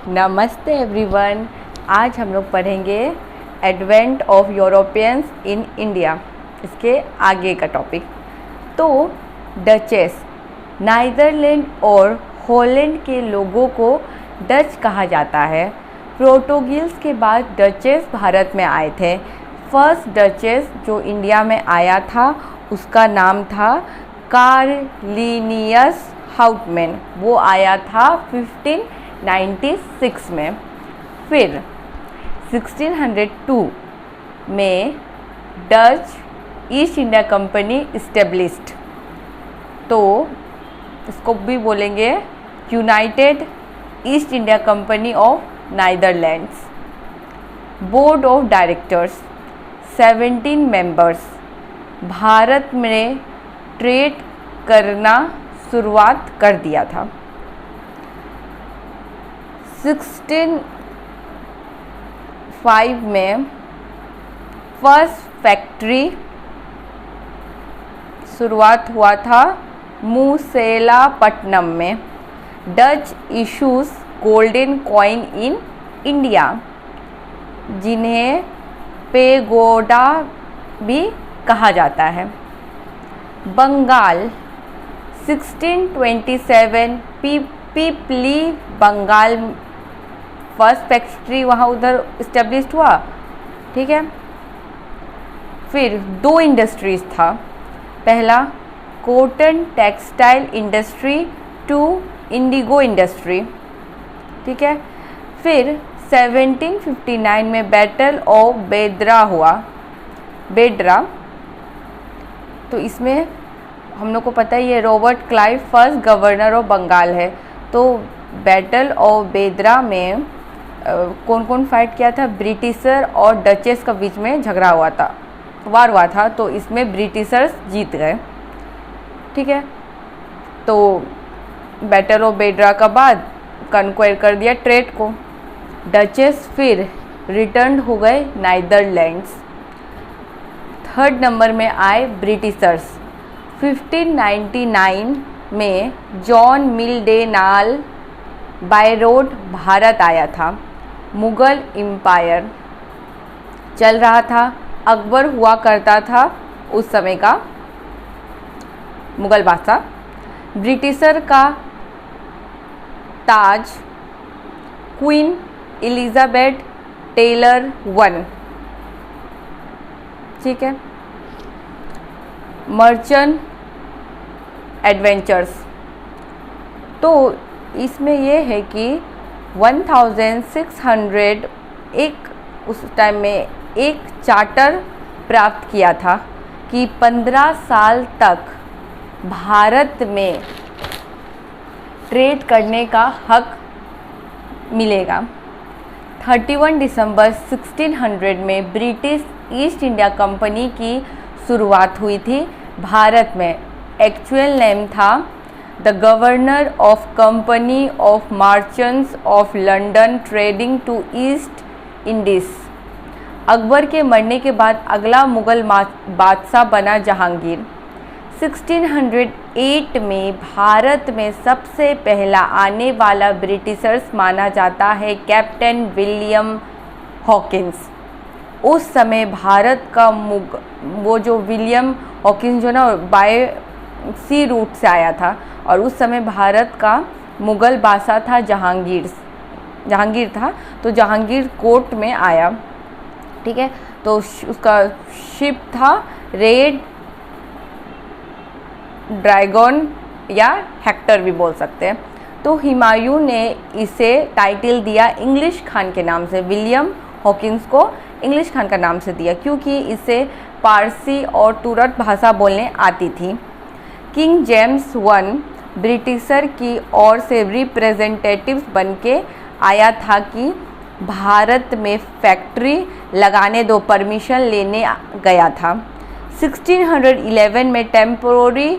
नमस्ते एवरीवन। आज हम लोग पढ़ेंगे advent of Europeans in India, इसके आगे का टॉपिक। तो डचेस, नीदरलैंड और हॉलैंड के लोगों को डच कहा जाता है। पोर्टुगीज के बाद डचेस भारत में आए थे। फर्स्ट डचेस जो इंडिया में आया था उसका नाम था कार्लिनियस हाउटमैन, वो आया था 1596 में। फिर 1602 में Dutch east India company established, तो इसको भी बोलेंगे United east India company of Netherlands. Board of directors 17 members. Bharat में ट्रेड करना शुरुआत कर दिया था। 1605 में फर्स्ट फैक्ट्री शुरुआत हुआ था मूसेलापट्टनम में। Dutch issues golden coin in India, जिन्हें पेगोडा भी कहा जाता है। बंगाल 1627 पीपली बंगाल फर्स्ट फैक्ट्री वहाँ उधर इस्टेब्लिश्ड हुआ, ठीक है। फिर 2 इंडस्ट्रीज़ था, पहला cotton textile industry, 2 Indigo industry, ठीक है। फिर 1759 में बैटल ऑफ बेदरा हुआ। बेडरा, तो इसमें हम लोग को पता है ये Robert Clive first governor of Bengal है। तो बैटल ऑफ बेदरा में कौन कौन फाइट किया था? ब्रिटिशर और डचेस का बीच में झगड़ा हुआ था, वार हुआ था, तो इसमें ब्रिटिशर्स जीत गए, ठीक है। तो बैटल ऑफ बेदरा का बाद कन्क्वायर कर दिया ट्रेड को। डचेस फिर रिटर्न हो गए नीदरलैंड्स। 3rd नंबर में आए ब्रिटिशर्स। 1599 में जॉन मिल्डेनाल बाय रोड भारत आया था। मुग़ल एम्पायर चल रहा था, अकबर हुआ करता था उस समय का मुग़ल बादशाह। ब्रिटिशर का ताज क्वीन एलिजाबेथ टेलर 1, ठीक है। मर्चेंट एडवेंचर्स, तो इसमें यह है कि 1600 एक उस टाइम में एक चार्टर प्राप्त किया था कि 15 साल तक भारत में ट्रेड करने का हक मिलेगा। 31 दिसंबर 1600 में ब्रिटिश ईस्ट इंडिया कंपनी की शुरुआत हुई थी भारत में। एक्चुअल नेम था the governor of company of merchants of London trading to East Indies. Akbar के मरने के बाद अगला मुग़ल बादशाह बना जहांगीर। 1608 में भारत में सबसे पहला आने वाला ब्रिटिशर्स माना जाता है कैप्टन विलियम हॉकिंस। उस समय भारत का वो जो विलियम हॉकिंस जो ना बाय सी रूट से आया था, और उस समय भारत का मुग़ल बादशाह था जहांगीर था, तो जहांगीर कोर्ट में आया, ठीक है। तो उसका शिप था रेड ड्रैगन या हेक्टर भी बोल सकते हैं। तो हुमायूं ने इसे टाइटल दिया इंग्लिश खान के नाम से। विलियम हॉकिंस को इंग्लिश खान का नाम से दिया क्योंकि इसे पारसी और तुरक भाषा बोलने आती थी। किंग जेम्स 1 ब्रिटिशर की ओर से रिप्रेजेंटेटिव्स बन के आया था कि भारत में फैक्ट्री लगाने दो, परमिशन लेने गया था। 1611 में टेम्पोररी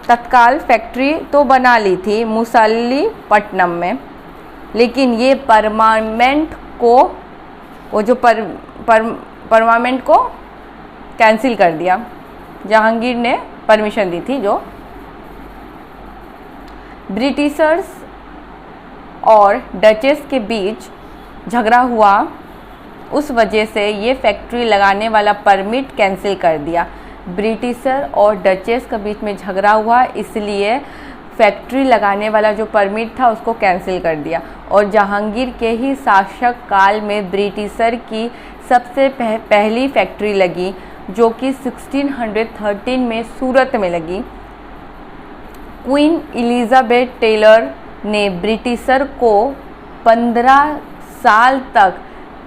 तत्काल फैक्ट्री तो बना ली थी मूसलीपट्टनम में, लेकिन ये परमानेंट को वो जो परमानेंट को कैंसिल कर दिया। जहांगीर ने परमिशन दी थी जो ब्रिटिशर्स और डचेस के बीच झगड़ा हुआ, उस वजह से ये फैक्ट्री लगाने वाला परमिट कैंसिल कर दिया। ब्रिटिशर और डचेस के बीच में झगड़ा हुआ, इसलिए फैक्ट्री लगाने वाला जो परमिट था उसको कैंसिल कर दिया। और जहांगीर के ही शासक काल में ब्रिटिशर की सबसे पहली फैक्ट्री लगी, जो कि 1613 में सूरत में लगी। क्वीन एलिजाबेथ टेलर ने ब्रिटिशर को 15 साल तक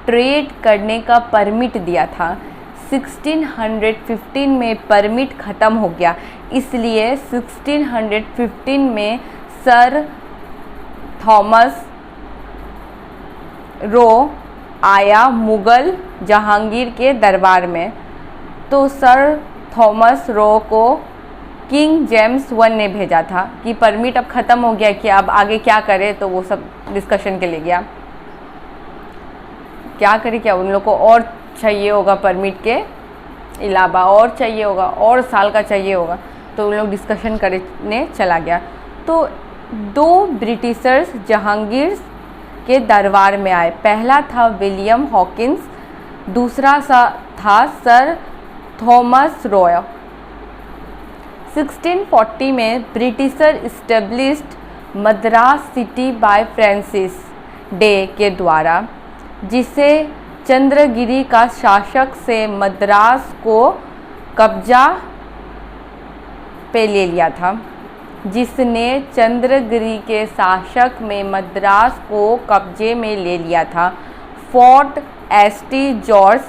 ट्रेड करने का परमिट दिया था। 1615 में परमिट ख़त्म हो गया, इसलिए 1615 में सर थॉमस रो आया मुग़ल जहांगीर के दरबार में। तो सर थॉमस रो को किंग जेम्स I ने भेजा था कि परमिट अब ख़त्म हो गया, कि अब आगे क्या करे, तो वो सब डिस्कशन के लिए गया। क्या करे, क्या उन लोग को और चाहिए होगा परमिट के अलावा, और चाहिए होगा, और साल का चाहिए होगा, तो उन लोग डिस्कशन करने चला गया। तो 2 ब्रिटिशर्स जहांगीर के दरबार में आए। पहला था विलियम हॉकिंस, दूसरा था सर थॉमस रॉय। 1640 में britisher established Madras city bye Francis day के द्वारा, जिसे चंद्रगिरी का शासक से मद्रास को कब्जा पे ले लिया था। जिसने चंद्रगिरी के शासक में मद्रास को कब्जे में ले लिया था। फोर्ट एसटी जॉर्ज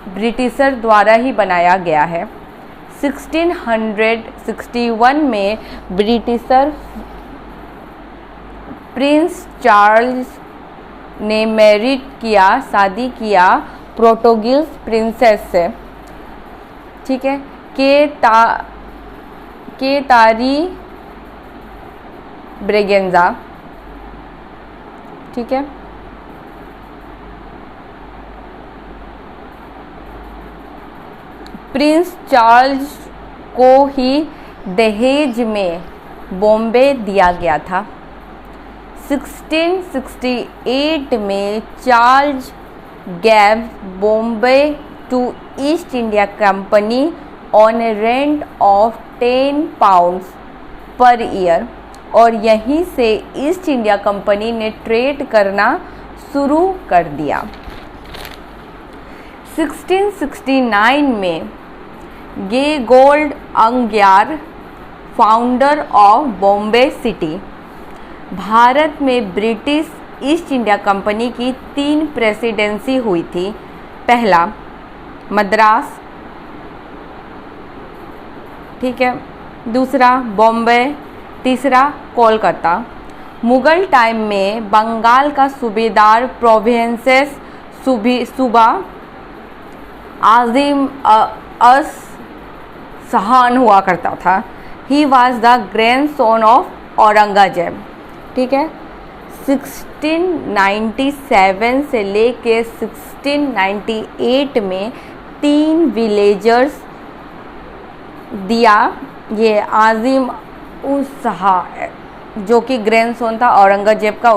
ब्रिटिशर द्वारा ही बनाया गया है। 1661 में ब्रिटिशर प्रिंस चार्ल्स ने मैरिड किया, शादी किया पोर्टुगीज प्रिंसेस से, ठीक है, केतारी ब्रेगेंजा, ठीक है। प्रिंस चार्ल्स को ही दहेज में बॉम्बे दिया गया था। 1668 में Charles gave Bombay to East India Company on rent of 10 pounds per year, और यहीं से ईस्ट इंडिया कंपनी ने ट्रेड करना शुरू कर दिया। 1669 में Gerald Aungier, founder of Bombay city. भारत में ब्रिटिश ईस्ट इंडिया कंपनी की 3 प्रेसिडेंसी हुई थी। पहला मद्रास, ठीक है, दूसरा बॉम्बे, तीसरा कोलकाता। मुग़ल टाइम में बंगाल का सूबेदार प्रोविंसेस सूबा आज़िम अस सहान हुआ करता था। He was the grandson of Aurangzeb, ठीक है। 1697 से लेके 1698 में 3 विलेजर्स दिया। ये आज़िम उस सहा जो कि ग्रैंडसन था औरंगजेब का,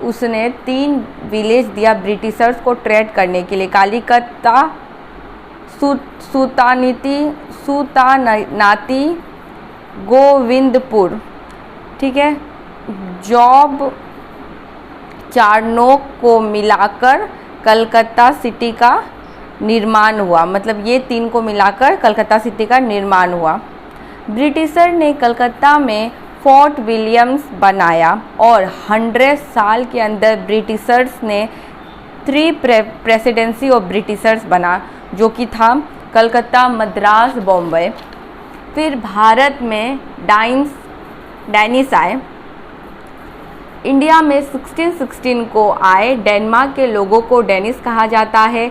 उसने 3 विलेज दिया ब्रिटिशर्स को ट्रेड करने के लिए। कालीकता, सुतानाती, गोविंदपुर, ठीक है। जॉब चारनोक को मिलाकर कलकत्ता सिटी का निर्माण हुआ, मतलब ये 3 को मिलाकर कलकत्ता सिटी का निर्माण हुआ। ब्रिटिशर ने कलकत्ता में फोर्ट विलियम्स बनाया और 100 साल के अंदर ब्रिटिशर्स ने 3 प्रेसिडेंसी ऑफ ब्रिटिशर्स बना, जो कि था कलकत्ता, मद्रास, बॉम्बे। फिर भारत में डाइनिस आए। इंडिया में 1616 को आए। डेनमार्क के लोगों को डेनिस कहा जाता है,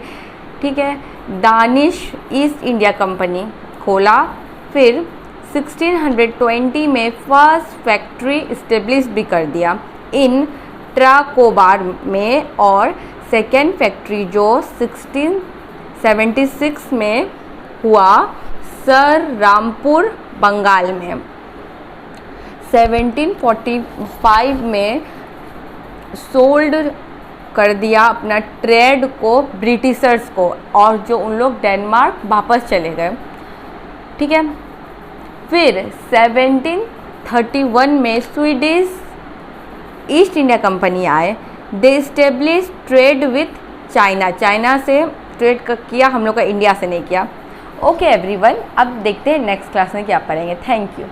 ठीक है। दानिश ईस्ट इंडिया कंपनी खोला। फिर 1620 में फर्स्ट फैक्ट्री इस्टेब्लिश भी कर दिया इन ट्राकोबार में, और सेकेंड फैक्ट्री जो 1676 में हुआ सर रामपुर, बंगाल में। 1745 में सोल्ड कर दिया अपना ट्रेड को ब्रिटिशर्स को, और जो उन लोग डेनमार्क वापस चले गए। ठीक है, फिर 1731 में स्वीडिश ईस्ट इंडिया कंपनी आए। They establish trade with China, China से ट्रेड किया, हम लोग का इंडिया से नहीं किया। ओके एवरीवन, अब देखते हैं नेक्स्ट क्लास में क्या पढ़ेंगे। Thank you.